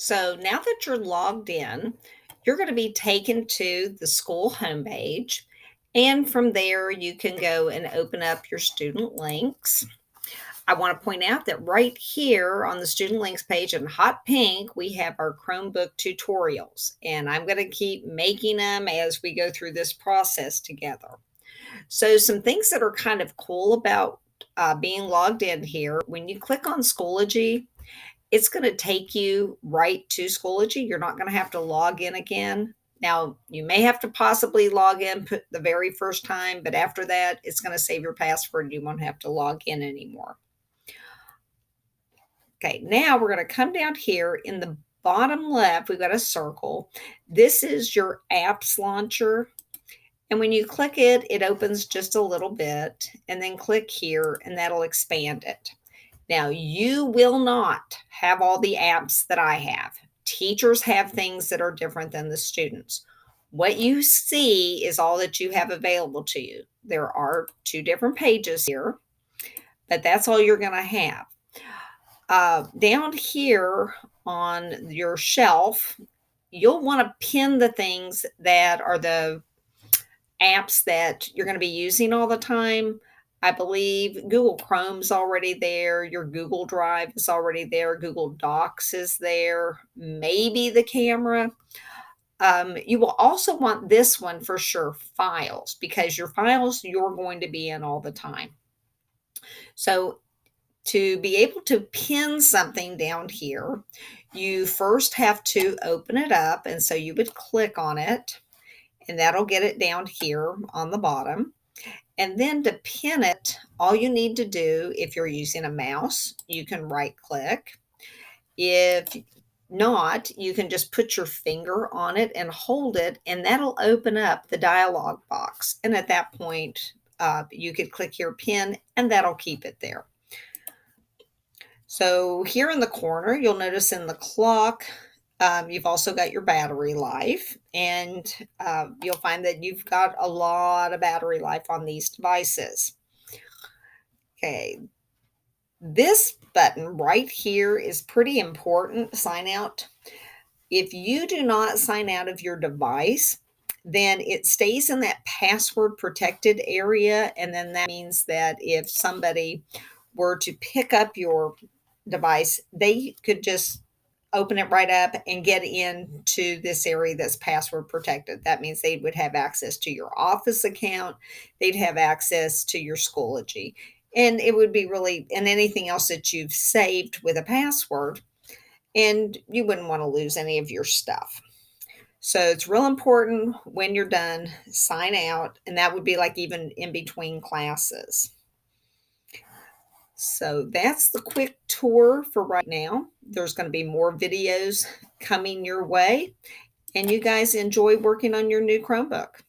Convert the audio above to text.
So now that you're logged in, you're going to be taken to the school homepage. And from there, you can go and open up your student links. I want to point out that right here on the student links page in hot pink, we have our Chromebook tutorials. And I'm going to keep making them as we go through this process together. So, some things that are kind of cool about being logged in here when you click on Schoology, it's gonna take you right to Schoology. You're not gonna have to log in again. Now, you may have to possibly log in put the very first time, but after that, it's gonna save your password and you won't have to log in anymore. Okay, now we're gonna come down here in the bottom left, we've got a circle. This is your apps launcher. And when you click it, it opens just a little bit, and then click here, and that'll expand it. Now, you will not have all the apps that I have. Teachers have things that are different than the students. What you see is all that you have available to you. There are two different pages here, but that's all you're going to have. Down here on your shelf, you'll want to pin the things that are the apps that you're going to be using all the time. I believe Google Chrome's already there, your Google Drive is already there, Google Docs is there, maybe the camera. You will also want this one for sure, files, because your files you're going to be in all the time. So to be able to pin something down here, you first have to open it up. And so you would click on it, and that'll get it down here on the bottom. And then to pin it, all you need to do, if you're using a mouse, you can right click. If not, you can just put your finger on it and hold it, and that'll open up the dialog box. And at that point, you could click here, pin, and that'll keep it there. So here in the corner, you'll notice in the clock, you've also got your battery life, and you'll find that you've got a lot of battery life on these devices. Okay, this button right here is pretty important, sign out. If you do not sign out of your device, then it stays in that password protected area, and then that means that if somebody were to pick up your device, they could just open it right up and get into this area that's password protected. That means they would have access to your office account, they'd have access to your Schoology, and it would be really, and anything else that you've saved with a password, and you wouldn't want to lose any of your stuff. So it's real important when you're done, sign out, and that would be like even in between classes. So that's the quick tour for right now. There's going to be more videos coming your way, and you guys enjoy working on your new Chromebook.